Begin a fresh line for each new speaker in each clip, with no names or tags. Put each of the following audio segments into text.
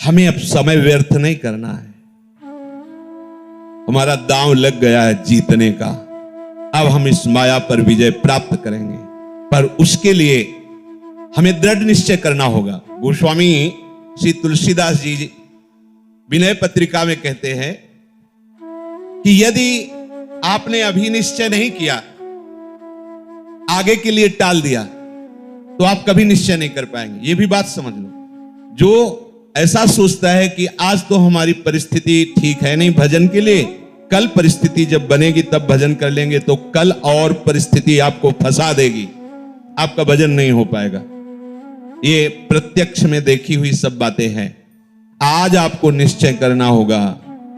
हमें अब समय व्यर्थ नहीं करना है। हमारा दांव लग गया है जीतने का। अब हम इस माया पर विजय प्राप्त करेंगे, पर उसके लिए हमें दृढ़ निश्चय करना होगा। गोस्वामी श्री तुलसीदास जी विनय पत्रिका में कहते हैं कि यदि आपने अभी निश्चय नहीं किया, आगे के लिए टाल दिया, तो आप कभी निश्चय नहीं कर पाएंगे। यह भी बात समझ लो। जो ऐसा सोचता है कि आज तो हमारी परिस्थिति ठीक है नहीं भजन के लिए, कल परिस्थिति जब बनेगी तब भजन कर लेंगे, तो कल और परिस्थिति आपको फंसा देगी, आपका भजन नहीं हो पाएगा। ये प्रत्यक्ष में देखी हुई सब बातें हैं। आज आपको निश्चय करना होगा,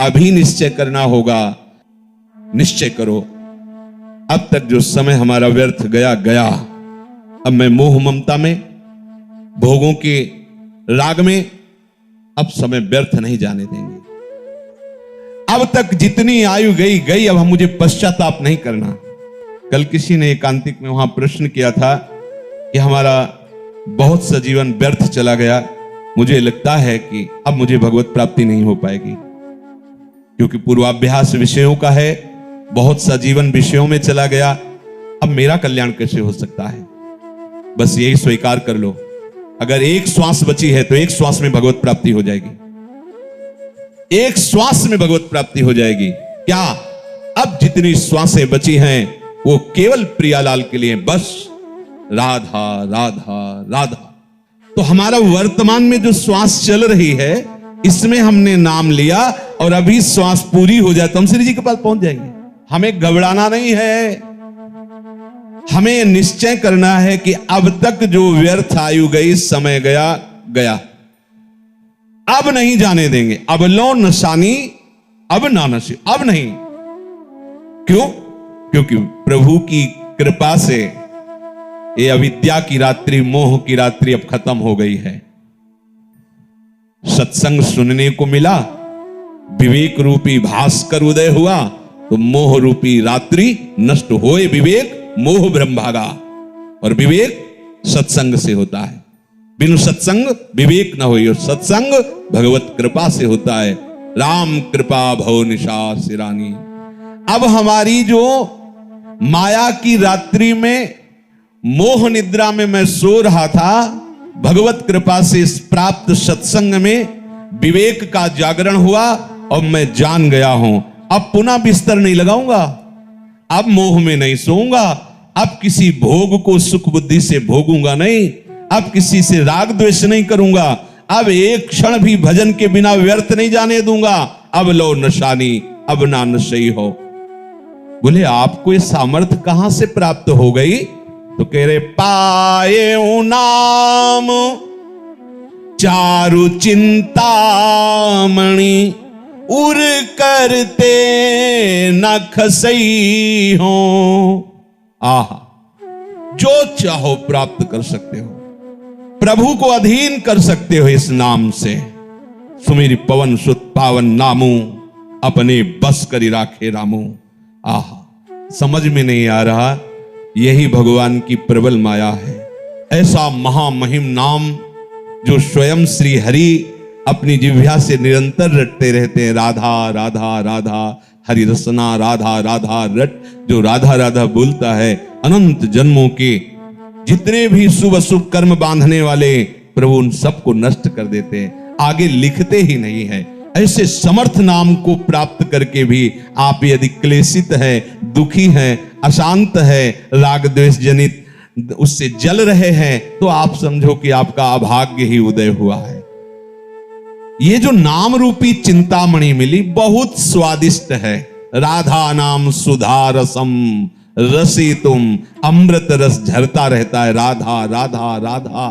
अभी निश्चय करना होगा। निश्चय करो, अब तक जो समय हमारा व्यर्थ गया गया। अब मैं मोह ममता में, भोगों के राग में अब समय व्यर्थ नहीं जाने देंगे। अब तक जितनी आयु गई गई, अब हम मुझे पश्चाताप नहीं करना। कल किसी ने एकांतिक में वहां प्रश्न किया था कि हमारा बहुत सा जीवन व्यर्थ चला गया, मुझे लगता है कि अब मुझे भगवत प्राप्ति नहीं हो पाएगी, क्योंकि पूर्वाभ्यास विषयों का है, बहुत सा जीवन विषयों में चला गया, अब मेरा कल्याण कैसे हो सकता है। बस यही स्वीकार कर लो, अगर एक श्वास बची है तो एक श्वास में भगवत प्राप्ति हो जाएगी, एक श्वास में भगवत प्राप्ति हो जाएगी। क्या अब जितनी श्वासें बची हैं वो केवल प्रियालाल के लिए, बस राधा राधा राधा। तो हमारा वर्तमान में जो श्वास चल रही है, इसमें हमने नाम लिया और अभी श्वास पूरी हो जाए तो हम श्री जी के पास पहुंच जाएंगे। हमें घबराना नहीं है, हमें निश्चय करना है कि अब तक जो व्यर्थ आयु गई, समय गया गया, अब नहीं जाने देंगे। अब लो नशानी अब ना नशे, अब नहीं। क्यों? क्योंकि प्रभु की कृपा से ये अविद्या की रात्रि, मोह की रात्रि अब खत्म हो गई है। सत्संग सुनने को मिला, विवेक रूपी भास्कर उदय हुआ, तो मोह रूपी रात्रि नष्ट होए विवेक, मोह ब्रह्म भागा। और विवेक सत्संग से होता है, बिनु सत्संग विवेक न होई, और सत्संग भगवत कृपा से होता है। राम कृपा भव निशा सिरानी। अब हमारी जो माया की रात्रि में, मोह निद्रा में मैं सो रहा था, भगवत कृपा से इस प्राप्त सत्संग में विवेक का जागरण हुआ और मैं जान गया हूं। अब पुनः बिस्तर नहीं लगाऊंगा, अब मोह में नहीं सोऊंगा, अब किसी भोग को सुख बुद्धि से भोगूंगा नहीं, अब किसी से राग द्वेष नहीं करूंगा, अब एक क्षण भी भजन के बिना व्यर्थ नहीं जाने दूंगा। अब लो नशानी अब ना नशई हो। बोले आपको ये सामर्थ्य कहां से प्राप्त हो गई? तो कह रहे पाए नाम चारु चिंतामणि, उर करते न खसई हो। आहा, जो चाहो प्राप्त कर सकते हो, प्रभु को अधीन कर सकते हो इस नाम से। सुमेरी पवन सुत पावन नामू, अपने बस करी राखे रामू। आहा, समझ में नहीं आ रहा, यही भगवान की प्रबल माया है। ऐसा महामहिम नाम जो स्वयं श्री हरि अपनी जिह्वा से निरंतर रटते रहते हैं। राधा राधा राधा हरि रसना, राधा राधा रट। जो राधा राधा बोलता है, अनंत जन्मों के जितने भी शुभ अशुभ कर्म बांधने वाले प्रभु उन सबको नष्ट कर देते हैं, आगे लिखते ही नहीं है। ऐसे समर्थ नाम को प्राप्त करके भी आप यदि क्लेशित है, दुखी है, अशांत है, राग द्वेष जनित उससे जल रहे हैं, तो आप समझो कि आपका अभाग्य ही उदय हुआ है। ये जो नाम रूपी चिंतामणि मिली बहुत स्वादिष्ट है। राधा नाम सुधा रसम रसी तुम, अमृत रस झरता रहता है। राधा राधा राधा।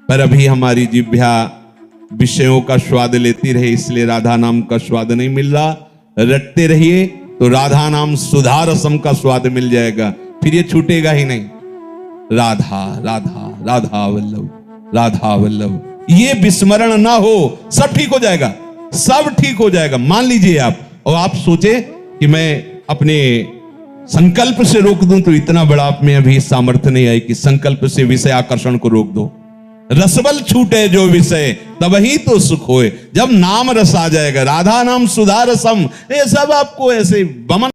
पर अभी हमारी जिह्वा विषयों का स्वाद लेती रहे, इसलिए राधा नाम का स्वाद नहीं मिल रहा। रटते रहिए तो राधा नाम सुधा रसम का स्वाद मिल जाएगा, फिर ये छूटेगा ही नहीं। राधा राधा राधा वल्लभ, राधा वल्लभ। ये विस्मरण ना हो, सब ठीक हो जाएगा, सब ठीक हो जाएगा। मान लीजिए आप, और आप सोचे कि मैं अपने संकल्प से रोक दूं, तो इतना बड़ा आप में अभी सामर्थ्य नहीं आई कि संकल्प से विषय आकर्षण को रोक दो। रसबल छूटे जो विषय, तब ही तो सुख होए। जब नाम रस आ जाएगा, राधा नाम सुधा रसम, ये सब आपको ऐसे बमन